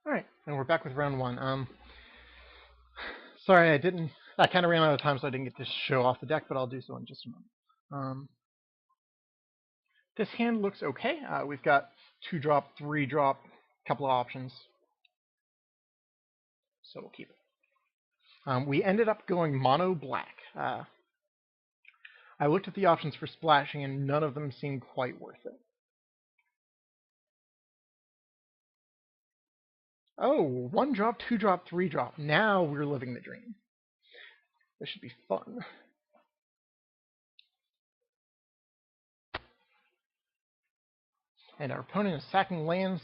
All right, and we're back with round one. Sorry, I didn't. I kind of ran out of time, so I didn't get to show off the deck, but I'll do so in just a moment. This hand looks okay. We've got 2-drop, 3-drop, couple of options, so we'll keep it. We ended up going mono black. I looked at the options for splashing, and none of them seemed quite worth it. Oh, 1-drop, 2-drop, 3-drop. Now we're living the dream. This should be fun. And our opponent is sacking lands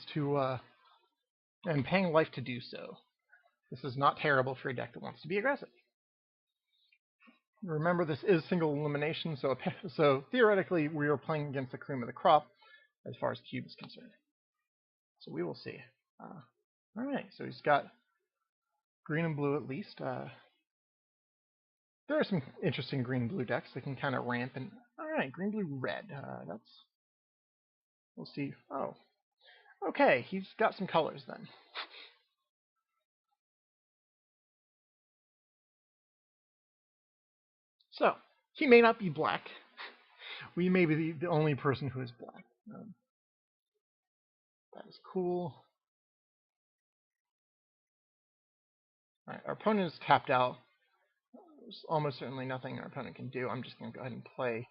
and paying life to do so. This is not terrible for a deck that wants to be aggressive. Remember, this is single elimination, so theoretically we are playing against the cream of the crop as far as cube is concerned. So we will see. All right, so he's got green and blue at least. There are some interesting green-blue decks that can kind of ramp. And all right, green-blue-red. We'll see. Oh, okay, he's got some colors then. So he may not be black. We may be the only person who is black. That is cool. All right, our opponent is tapped out. There's almost certainly nothing our opponent can do. I'm just going to go ahead and play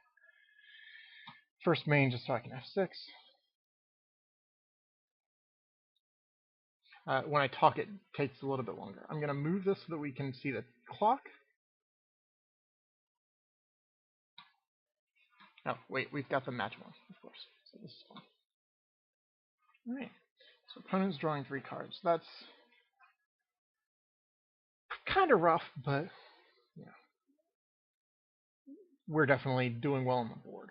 first main just so I can F6. When I talk, it takes a little bit longer. I'm going to move this so that we can see the clock. Oh, wait, we've got the match one, of course. So this is fun. All right. So opponent's drawing 3 cards. That's kind of rough, but yeah, we're definitely doing well on the board.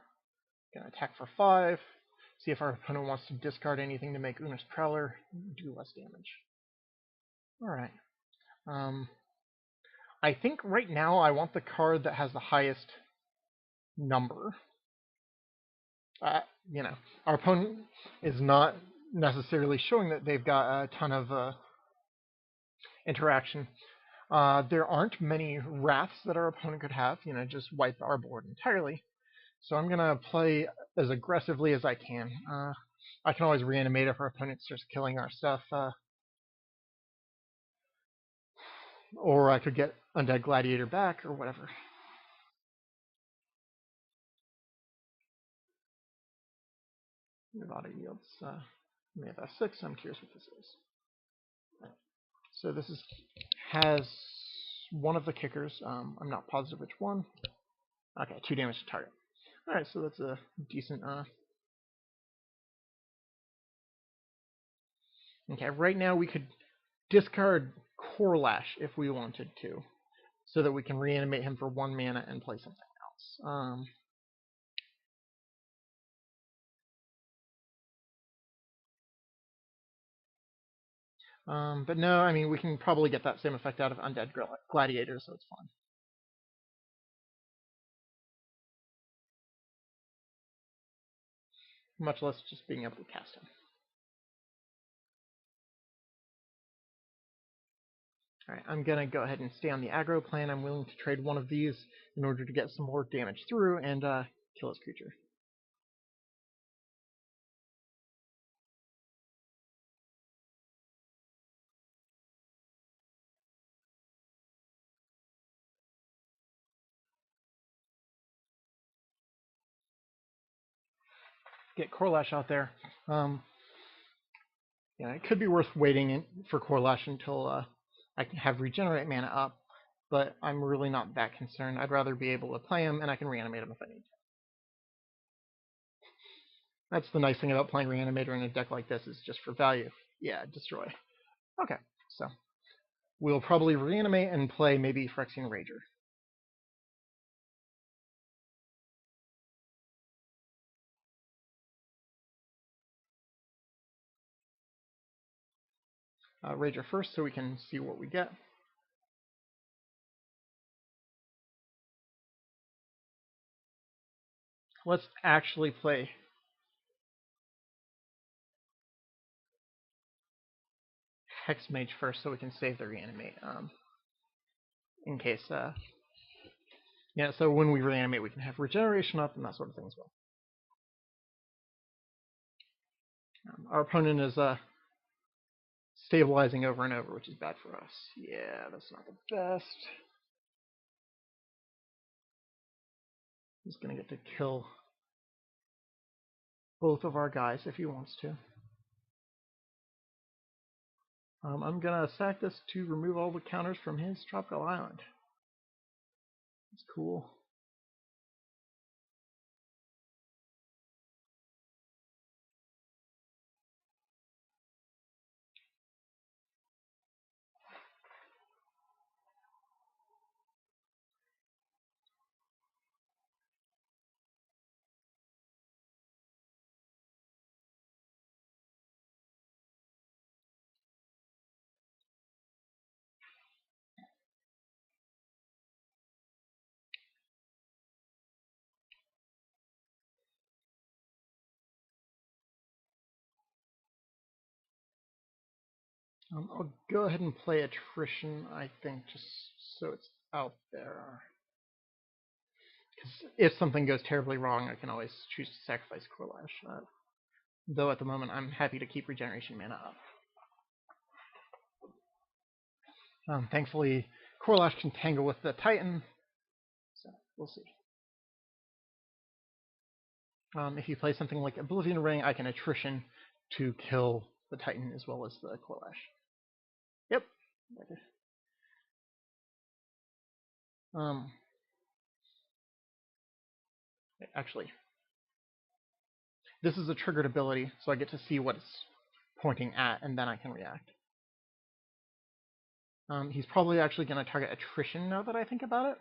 Gonna attack for 5. See if our opponent wants to discard anything to make Una's Prowler do less damage. All right. I think right now I want the card that has the highest number. You know, our opponent is not necessarily showing that they've got a ton of interaction. There aren't many wraths that our opponent could have, you know, just wipe our board entirely. So I'm gonna play as aggressively as I can. I can always reanimate if our opponent starts killing our stuff, or I could get Undead Gladiator back or whatever. Nevada yields. We have F6. I'm curious what this is. Right. So this has one of the kickers. I'm not positive which one. Okay, 2 damage to target. All right, so that's a decent. Okay, right now we could discard Corlash if we wanted to, so that we can reanimate him for 1 mana and play something else. But no, I mean, we can probably get that same effect out of Undead Gladiator, so it's fine. Much less just being able to cast him. Alright, I'm going to go ahead and stay on the aggro plan. I'm willing to trade one of these in order to get some more damage through and kill his creature. Get Corlash out there. Yeah, it could be worth waiting for Corlash until I can have Regenerate mana up, but I'm really not that concerned. I'd rather be able to play him, and I can reanimate him if I need to. That's the nice thing about playing Reanimator in a deck like this, is just for value. Yeah, destroy. Okay, so we'll probably reanimate and play maybe Phyrexian Rager. Rager first so we can see what we get. Let's actually play. Hex Mage first so we can save the reanimate. In case, yeah, so when we reanimate we can have regeneration up and that sort of thing as well. Our opponent is stabilizing over and over, which is bad for us. Yeah, that's not the best. He's going to get to kill both of our guys if he wants to. I'm going to sack this to remove all the counters from his tropical island. That's cool. I'll go ahead and play Attrition, I think, just so it's out there. Because if something goes terribly wrong, I can always choose to sacrifice Korlash. Though at the moment, I'm happy to keep regeneration mana up. Thankfully, Korlash can tangle with the Titan, so we'll see. If you play something like Oblivion Ring, I can Attrition to kill the Titan as well as the Korlash. Yep. Actually, this is a triggered ability, so I get to see what it's pointing at, and then I can react. He's probably actually going to target Attrition now that I think about it.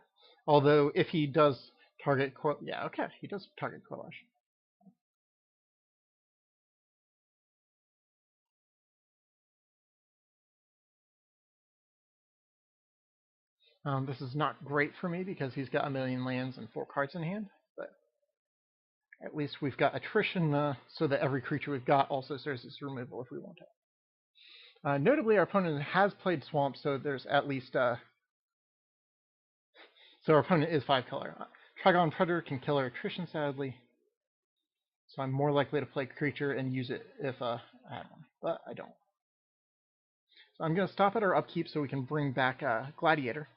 Although, if he does target yeah, okay, he does target Korlash. This is not great for me because he's got 1,000,000 lands and 4 cards in hand, but at least we've got Attrition so that every creature we've got also serves as removal if we want to. Notably, our opponent has played Swamp, so there's at least so our opponent is 5 color. Trigon Predator can kill our Attrition, sadly, so I'm more likely to play creature and use it if I had one, but I don't. So I'm going to stop at our upkeep so we can bring back Gladiator.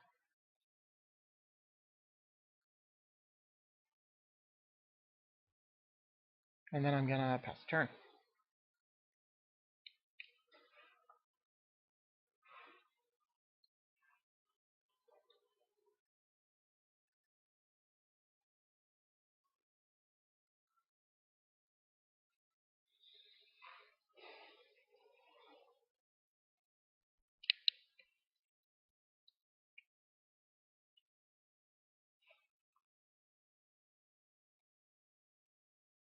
And then I'm going to pass the turn.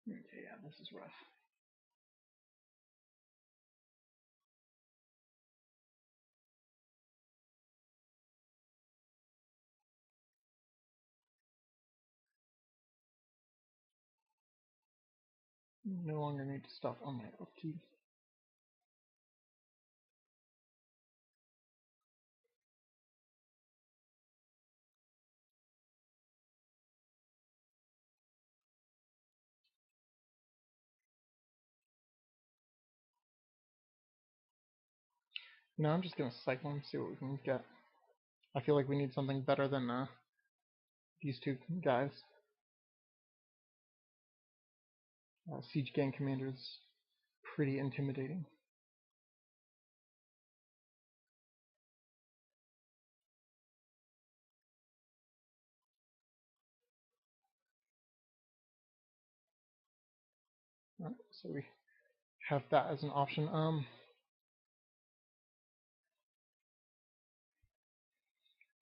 Okay, yeah, this is rough. No longer need to stop on my upkeep. No, I'm just going to cycle and see what we can get. I feel like we need something better than these two guys. Siege Gang Commander is pretty intimidating. Alright, so we have that as an option.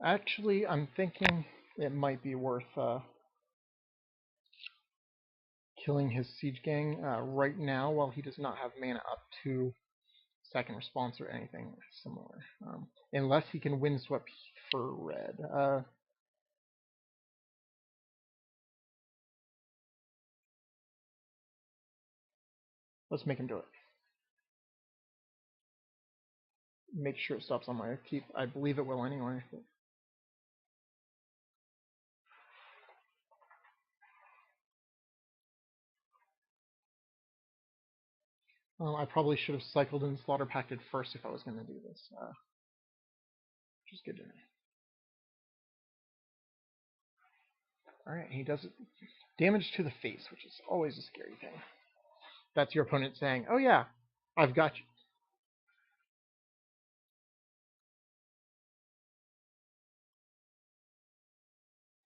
Actually, I'm thinking it might be worth killing his Siege Gang right now while he does not have mana up to second response or anything similar. Unless he can Windswept for red. Let's make him do it. make sure it stops on my upkeep. I believe it will anyway. I probably should have cycled in Slaughter Pacted first if I was going to do this, which is good to know. Alright, he does damage to the face, which is always a scary thing. That's your opponent saying, oh yeah, I've got you.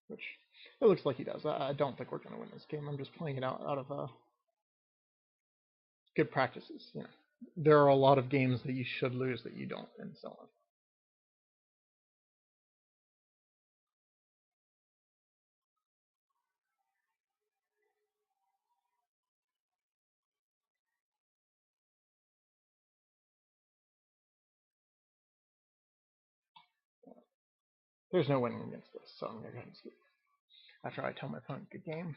Which, it looks like he does. I don't think we're going to win this game. I'm just playing it out of good practices. You know, there are a lot of games that you should lose that you don't, and so on. There's no winning against this, so I'm going to go ahead and skip. After I tell my opponent good game.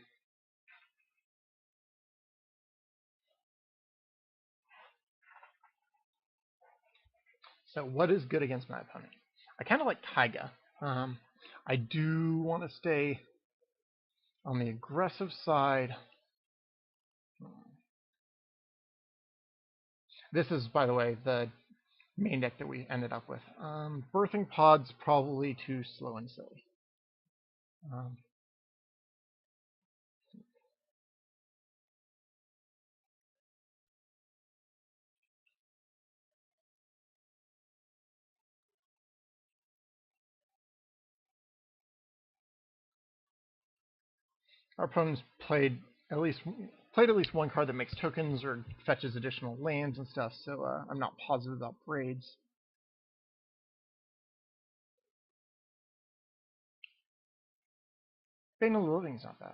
So what is good against my opponent? I kind of like Taiga. I do want to stay on the aggressive side. This is, by the way, the main deck that we ended up with. Birthing Pod's probably too slow and silly. Our opponents played at least one card that makes tokens or fetches additional lands and stuff, so I'm not positive about Braids. Bane of the Living's not bad.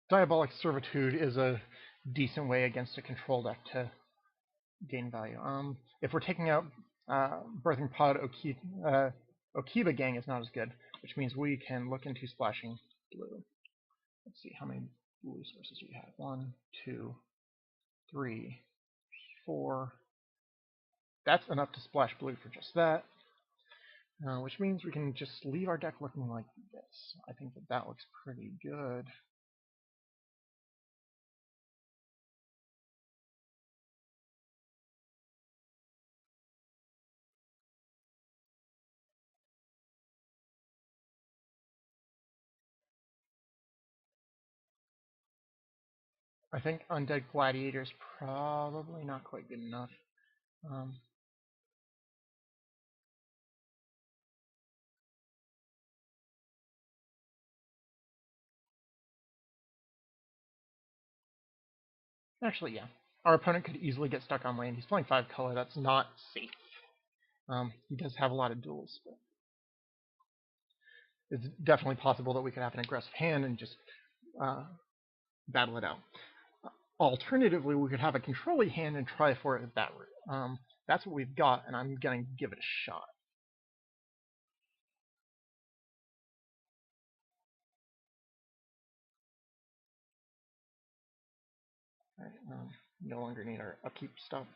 Diabolic Servitude is a decent way against a control deck to gain value. If we're taking out Birthing Pod, Okiba Gang is not as good, which means we can look into splashing blue. Let's see, how many blue sources do we have? 1, 2, 3, 4. That's enough to splash blue for just that. Which means we can just leave our deck looking like this. I think that looks pretty good. I think Undead Gladiator is probably not quite good enough. Actually, yeah. Our opponent could easily get stuck on land. He's playing 5 color. That's not safe. He does have a lot of duels, but it's definitely possible that we could have an aggressive hand and just battle it out. Alternatively, we could have a controlling hand and try for it that route. That's what we've got, and I'm going to give it a shot. Right, no longer need our upkeep stuff.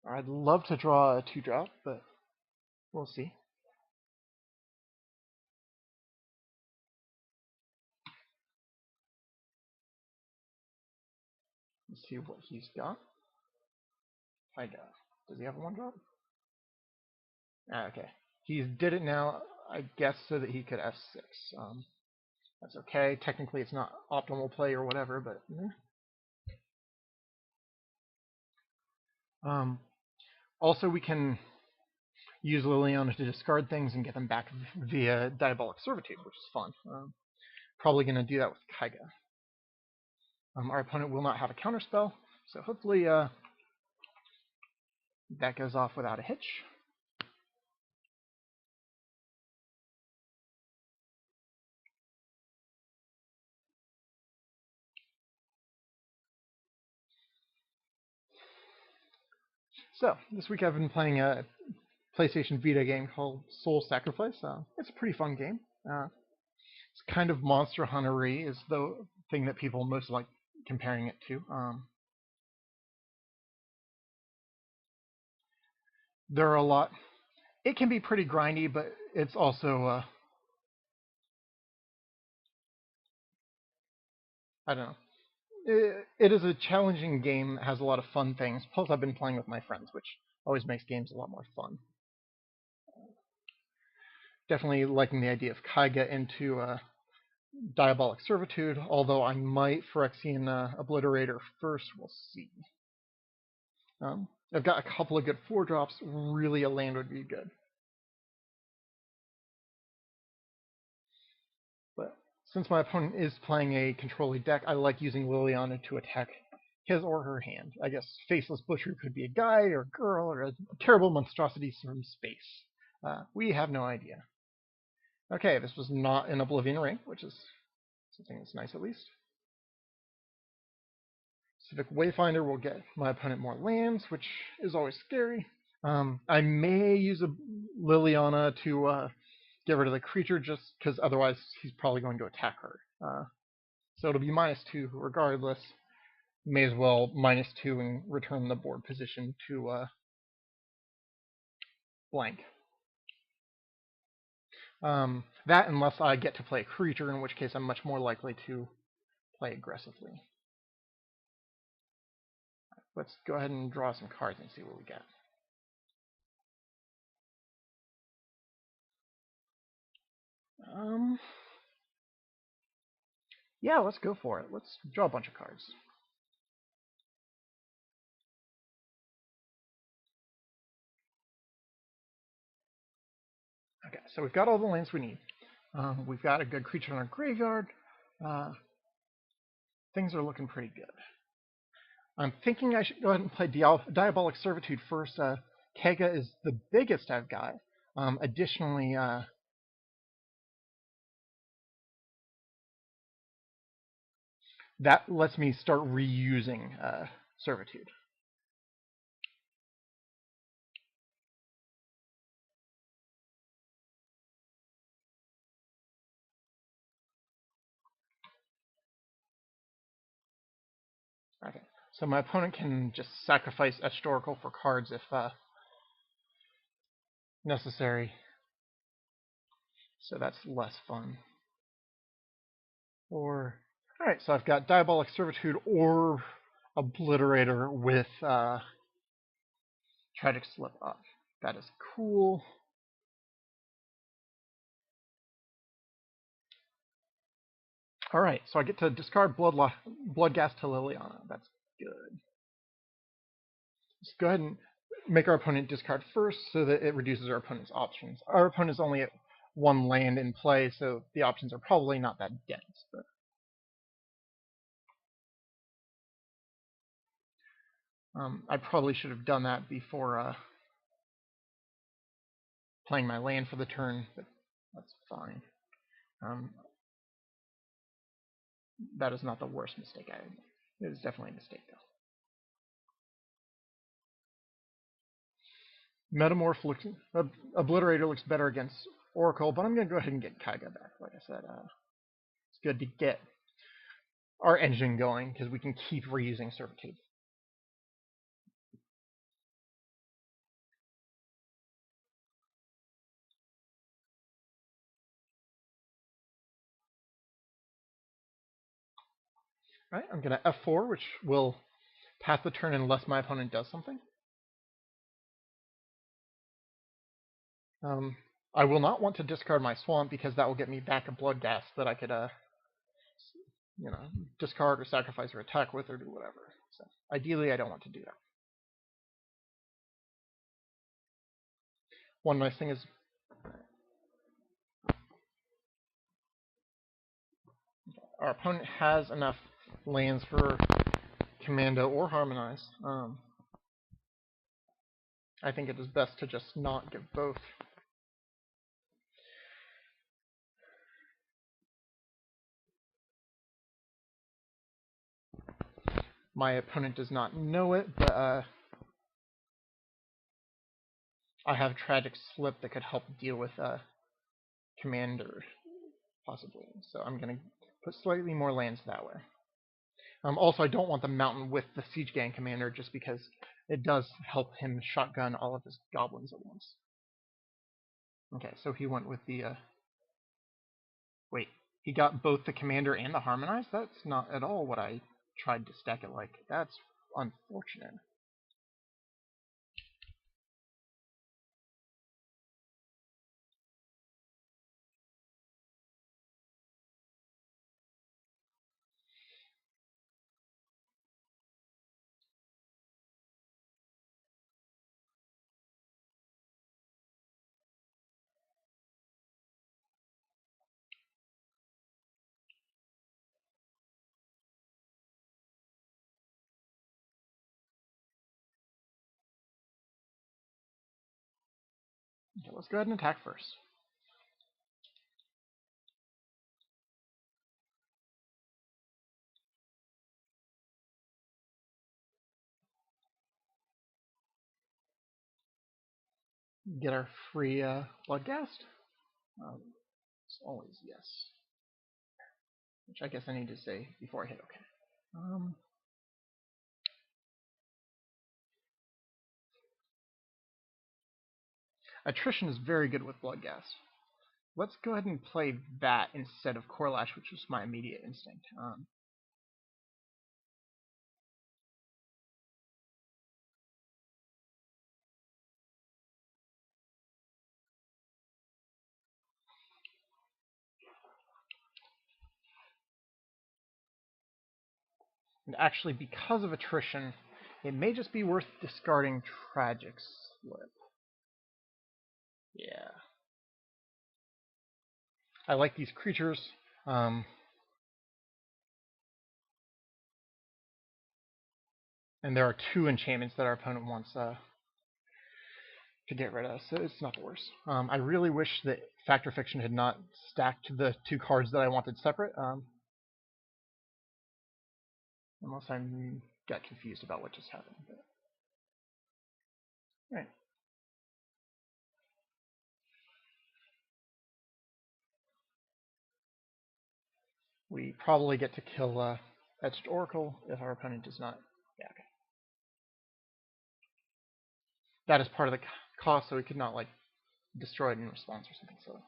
I'd love to draw a 2-drop, but we'll see. Let's see what he's got. Does he have a 1-drop? Okay. He did it now, I guess, so that he could F6. That's okay. Technically, it's not optimal play or whatever, but. Also, we can use Liliana to discard things and get them back via Diabolic Servitude, which is fun. Probably going to do that with Kaiga. Our opponent will not have a counterspell, so hopefully that goes off without a hitch. So, this week I've been playing a PlayStation Vita game called Soul Sacrifice. It's a pretty fun game. It's kind of Monster Hunter-y is the thing that people most like comparing it to. There are a lot. It can be pretty grindy, but it's also I don't know. It is a challenging game that has a lot of fun things. Plus, I've been playing with my friends, which always makes games a lot more fun. Definitely liking the idea of Kaiga into Diabolic Servitude, although I might Phyrexian Obliterator first. We'll see. I've got a couple of good 4-drops. Really, a land would be good. But since my opponent is playing a controlling deck, I like using Liliana to attack his or her hand. I guess Faceless Butcher could be a guy or a girl or a terrible monstrosity from space. We have no idea. Okay, this was not an Oblivion Ring, which is something that's nice at least. Civic Wayfinder will get my opponent more lands, which is always scary. I may use a Liliana to get rid of the creature, just because otherwise he's probably going to attack her. So it'll be -2 regardless. May as well -2 and return the board position to blank. That unless I get to play a creature, in which case I'm much more likely to play aggressively. Let's go ahead and draw some cards and see what we get. Yeah, let's go for it. Let's draw a bunch of cards. Okay, so we've got all the lands we need. We've got a good creature in our graveyard. Things are looking pretty good. I'm thinking I should go ahead and play Diabolic Servitude first. Kaiga is the biggest I've got. Additionally, that lets me start reusing Servitude. Okay, so my opponent can just sacrifice Etched Oracle for cards if necessary. So that's less fun. Or, alright, so I've got Diabolic Servitude or Obliterator with Tragic Slip up. That is cool. Alright, so I get to discard Bloodghast to Liliana. That's good. Let's go ahead and make our opponent discard first so that it reduces our opponent's options. Our opponent's only at 1 land in play, so the options are probably not that dense. But I probably should have done that before playing my land for the turn, but that's fine. That is not the worst mistake I made. It is definitely a mistake, though. Metamorph looks, Obliterator looks better against Oracle, but I'm going to go ahead and get Kaiga back. Like I said, it's good to get our engine going because we can keep reusing Servitude. Alright, I'm going to F4, which will pass the turn unless my opponent does something. I will not want to discard my Swamp because that will get me back a Bloodghast that I could, discard or sacrifice or attack with or do whatever. So ideally, I don't want to do that. One nice thing is our opponent has enough lands for Commando or Harmonize. I think it is best to just not give both. My opponent does not know it, but I have Tragic Slip that could help deal with Commander, possibly. So I'm going to put slightly more lands that way. Also, I don't want the mountain with the Siege Gang Commander just because it does help him shotgun all of his goblins at once. Okay, so he went with the... Wait, he got both the Commander and the Harmonize? That's not at all what I tried to stack it like. That's unfortunate. Okay, let's go ahead and attack first. Get our free Bloodghast. It's always yes. Which I guess I need to say before I hit OK. Attrition is very good with Bloodghast. Let's go ahead and play that instead of Core Lash, which was my immediate instinct. And actually, because of attrition, it may just be worth discarding Tragic Slip. Yeah. I like these creatures. And there are 2 enchantments that our opponent wants to get rid of, so it's not the worst. I really wish that Fact or Fiction had not stacked the 2 cards that I wanted separate. Unless I got confused about what just happened. But... Right. We probably get to kill Etched Oracle if our opponent does not. Yeah, okay. That is part of the cost, so we could not, like, destroy it in response or something silly.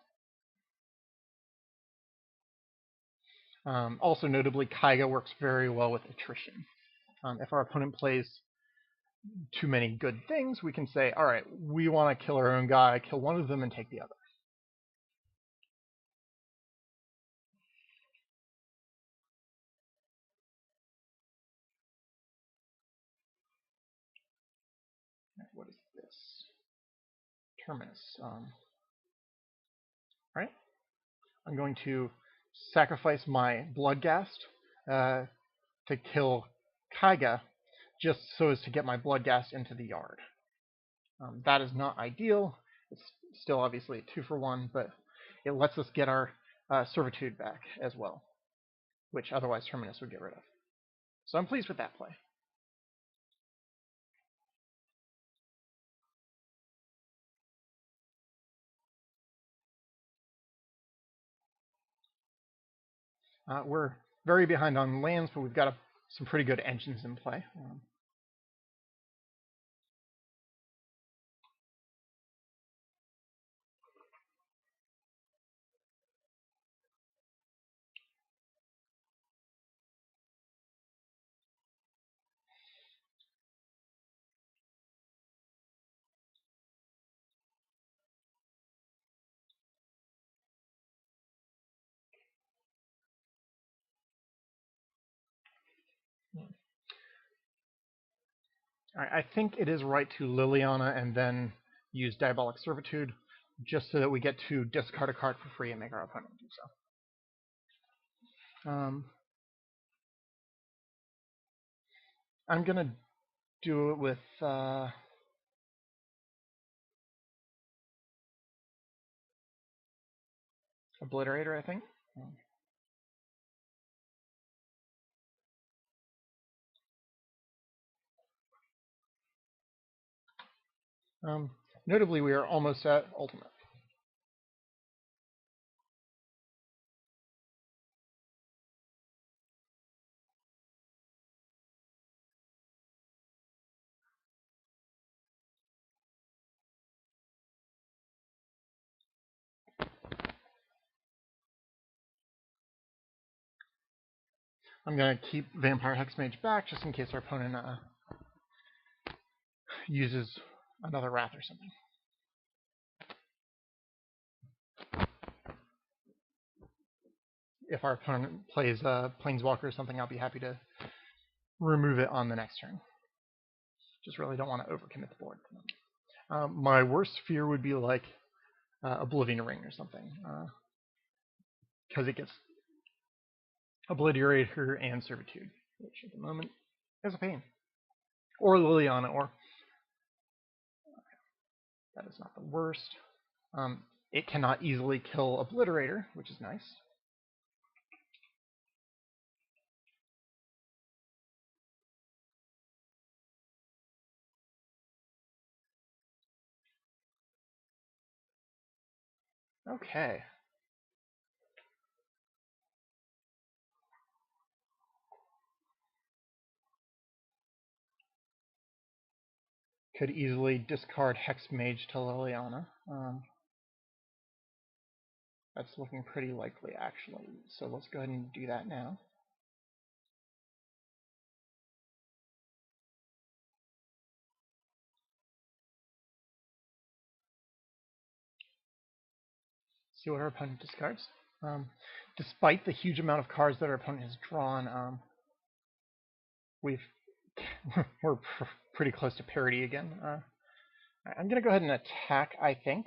Also, notably, Kaiga works very well with attrition. If our opponent plays too many good things, we can say, alright, we want to kill our own guy, kill one of them, and take the other. What is this? Terminus. Alright. I'm going to sacrifice my Bloodghast to kill Kaiga, just so as to get my Bloodghast into the yard. That is not ideal. It's still obviously a 2-for-1, but it lets us get our Servitude back as well, which otherwise Terminus would get rid of. So I'm pleased with that play. We're very behind on lands, but we've got some pretty good engines in play. I think it is right to Liliana and then use Diabolic Servitude, just so that we get to discard a card for free and make our opponent do so. I'm going to do it with Obliterator, I think. Notably, we are almost at ultimate. I'm going to keep Vampire Hexmage back just in case our opponent uses another Wrath or something. If our opponent plays Planeswalker or something, I'll be happy to remove it on the next turn. Just really don't want to overcommit the board. My worst fear would be like Oblivion Ring or something, because it gets Obliterator and Servitude, which at the moment is a pain. Or Liliana, or that is not the worst. It cannot easily kill Obliterator, which is nice. Okay. Could easily discard Hexmage to Liliana. That's looking pretty likely, actually. So let's go ahead and do that now. See what our opponent discards. Despite the huge amount of cards that our opponent has drawn, we're pretty close to parity again. I'm going to go ahead and attack, I think.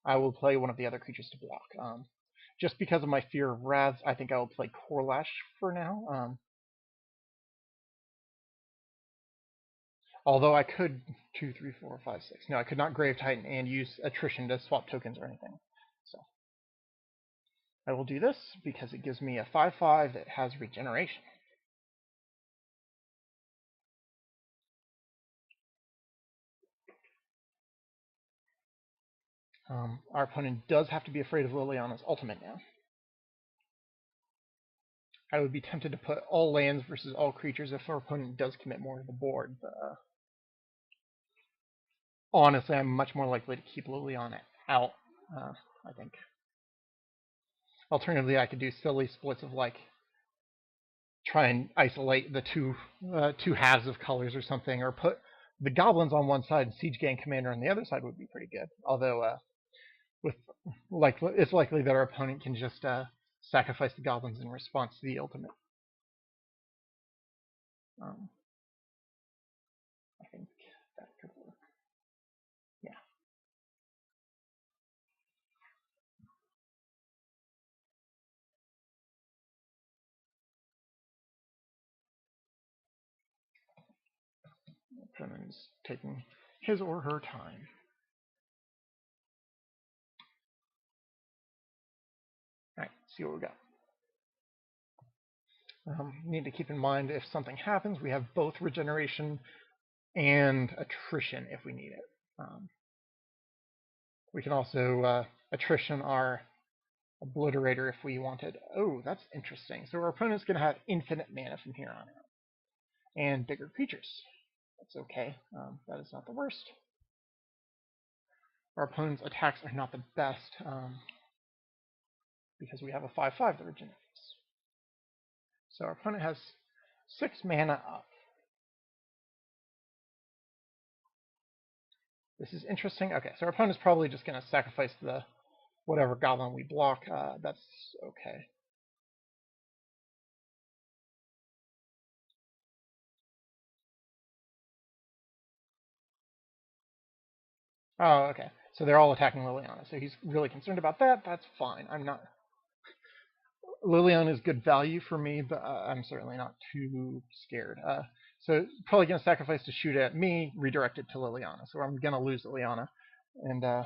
I will play one of the other creatures to block. Just because of my fear of Wraths, I think I will play Korlash for now. Although I could 2, 3, 4, 5, 6. No, I could not Grave Titan and use attrition to swap tokens or anything. So I will do this because it gives me a 5/5 that has regeneration. Our opponent does have to be afraid of Liliana's ultimate now. I would be tempted to put all lands versus all creatures if our opponent does commit more to the board, but honestly, I'm much more likely to keep Liliana out, I think. Alternatively, I could do silly splits of like try and isolate the two halves of colors or something, or put the goblins on one side and Siege Gang Commander on the other side would be pretty good. Although it's likely that our opponent can just sacrifice the goblins in response to the ultimate. I think that could work. Yeah. Opponent's taking his or her time. Alright, see what we got. Need to keep in mind if something happens, we have both regeneration and attrition if we need it. We can also attrition our Obliterator if we wanted. Oh, that's interesting. So our opponent's going to have infinite mana from here on out. And bigger creatures. That's okay. That is not the worst. Our opponent's attacks are not the best because we have a 5/5 that regenerates. So our opponent has 6 mana up. This is interesting. Okay, so our opponent's probably just going to sacrifice the whatever goblin we block. That's okay. Oh, okay. So they're all attacking Liliana. So he's really concerned about that. That's fine. I'm not. Liliana is good value for me, but I'm certainly not too scared. So probably going to sacrifice to shoot at me, redirect it to Liliana. So I'm going to lose Liliana and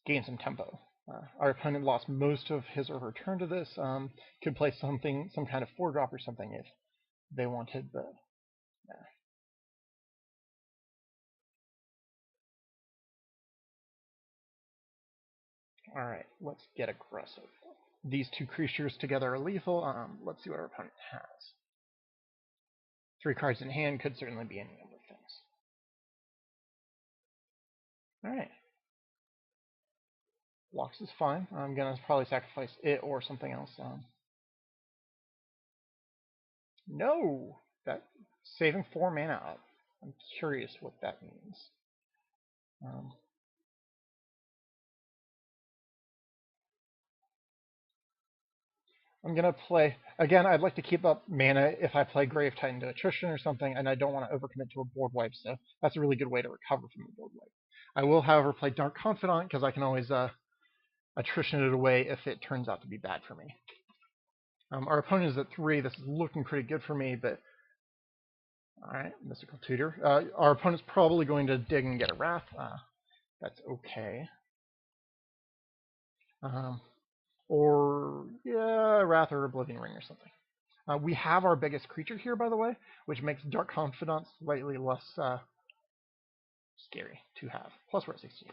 gain some tempo. Our opponent lost most of his or her turn to this. Could play some kind of 4-drop or something if they wanted, but Alright, let's get aggressive. These two creatures together are lethal. Let's see what our opponent has. 3 cards in hand could certainly be any number of things. Alright. Blocks is fine. I'm going to probably sacrifice it or something else. No! That saving 4 mana up. I'm curious what that means. I'm going to play... Again, I'd like to keep up mana if I play Grave Titan to Attrition or something, and I don't want to overcommit to a board wipe, so that's a really good way to recover from a board wipe. I will, however, play Dark Confidant, because I can always attrition it away if it turns out to be bad for me. Our opponent is at 3. This is looking pretty good for me, but... Alright, Mystical Tutor. Our opponent's probably going to dig and get a Wrath. That's okay. Or, yeah, Wrath or Oblivion Ring or something. We have our biggest creature here, by the way, which makes Dark Confidant slightly less scary to have. Plus we're at 16,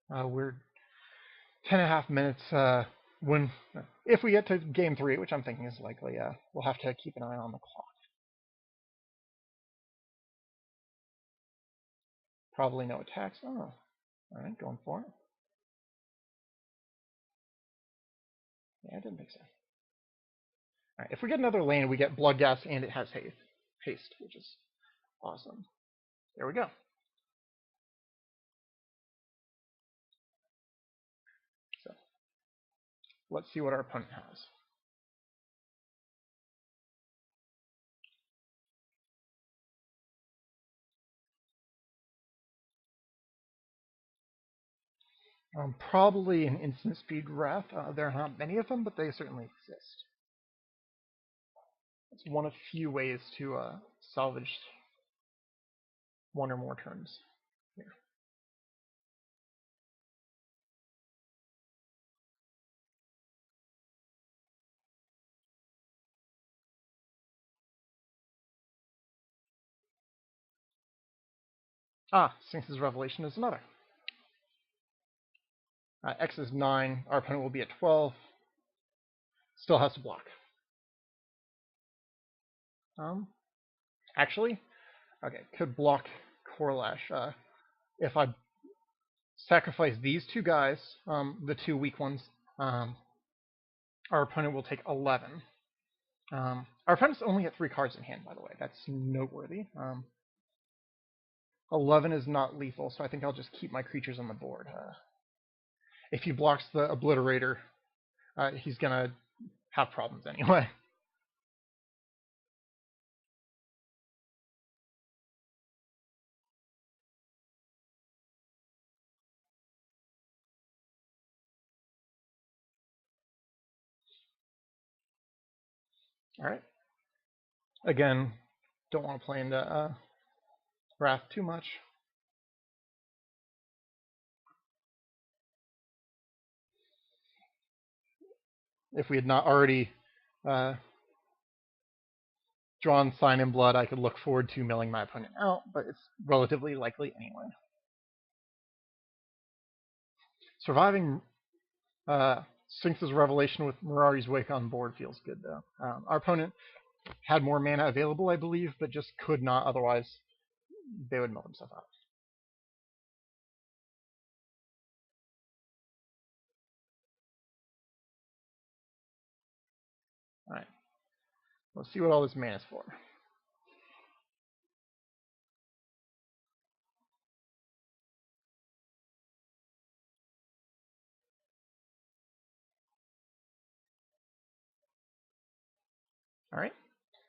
yeah. We're 10.5 minutes. If we get to game 3, which I'm thinking is likely, we'll have to keep an eye on the clock. Probably no attacks. Oh, alright, going for it. Yeah, I didn't think so. Alright, if we get another lane, we get Bloodghast and it has haste, which is awesome. There we go. So, let's see what our opponent has. Probably an instant speed Wrath. There are not many of them, but they certainly exist. It's one of few ways to salvage 1 or more turns here. Sphinx's Revelation is another. X is 9. Our opponent will be at 12. Still has to block. Actually, okay, could block Korlash. If I sacrifice these 2 guys, the 2 weak ones, our opponent will take 11. Our opponent's only at 3 cards in hand, by the way. That's noteworthy. 11 is not lethal, so I think I'll just keep my creatures on the board. If he blocks the Obliterator, he's going to have problems anyway. Alright. Again, don't want to play into Wrath too much. If we had not already drawn Sign in Blood, I could look forward to milling my opponent out, but it's relatively likely anyway. Surviving Sphinx's Revelation with Mirari's Wake on board feels good, though. Our opponent had more mana available, I believe, but just could not, otherwise they would mill themselves out. Alright. Let's see what all this mana is for. Alright.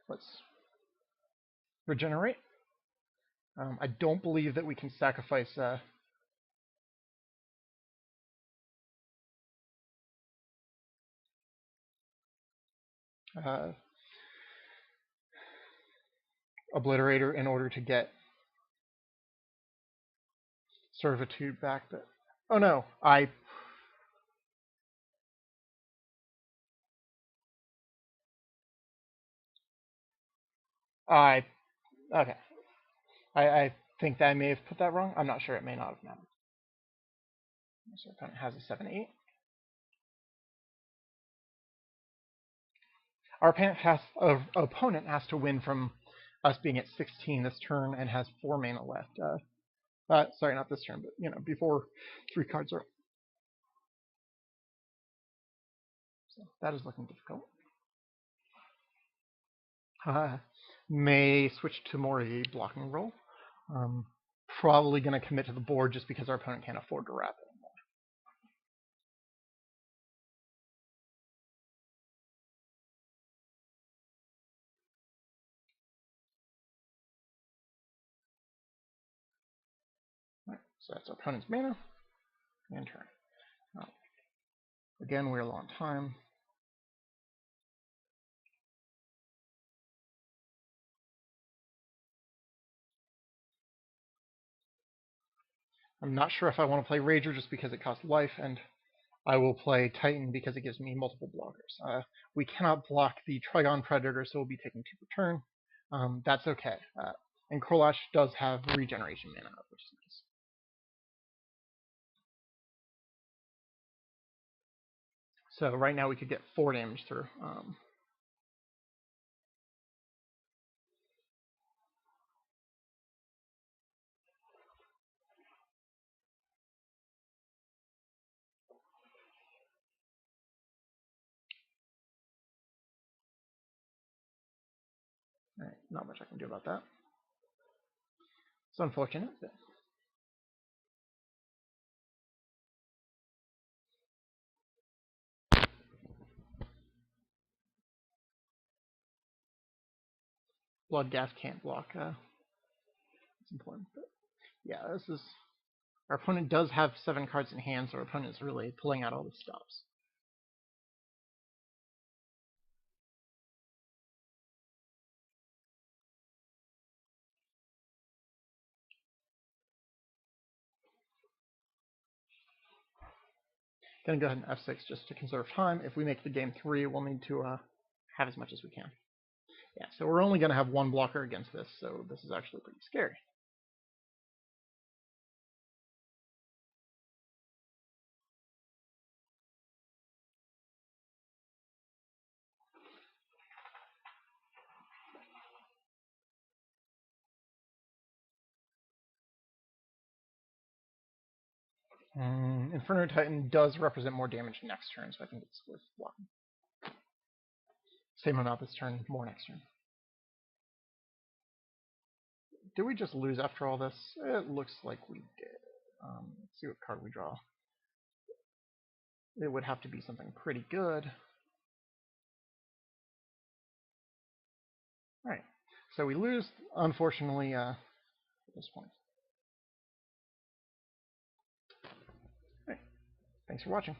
Let's regenerate. I don't believe that we can sacrifice Obliterator in order to get Servitude back. But oh no, okay. I think that I may have put that wrong. I'm not sure. It may not have mattered. So our opponent has a 7-8. Our opponent has to win from us being at 16 this turn and has 4 mana left. Sorry, not this turn, but before 3 cards are up. So that is looking difficult. May switch to more of a blocking role. Probably going to commit to the board just because our opponent can't afford to wrap it anymore. Right, so that's our opponent's mana and turn. Again, we're low on time. I'm not sure if I want to play Rager just because it costs life, and I will play Titan because it gives me multiple blockers. We cannot block the Trigon Predator, so we'll be taking 2 per turn. That's okay. And Krolash does have regeneration mana, which is nice. So right now we could get 4 damage through. Right, not much I can do about that. It's unfortunate, but Bloodghast can't block. It's important. But yeah, this is our opponent does have 7 cards in hand, so our opponent is really pulling out all the stops. Gonna go ahead and F6 just to conserve time. If we make the game 3, we'll need to have as much as we can. Yeah, so we're only gonna have 1 blocker against this, so this is actually pretty scary. Inferno Titan does represent more damage next turn, so I think it's worth blocking. Same amount this turn, more next turn. Did we just lose after all this? It looks like we did. Let's see what card we draw. It would have to be something pretty good. Alright, so we lose, unfortunately, at this point. Alright, thanks for watching.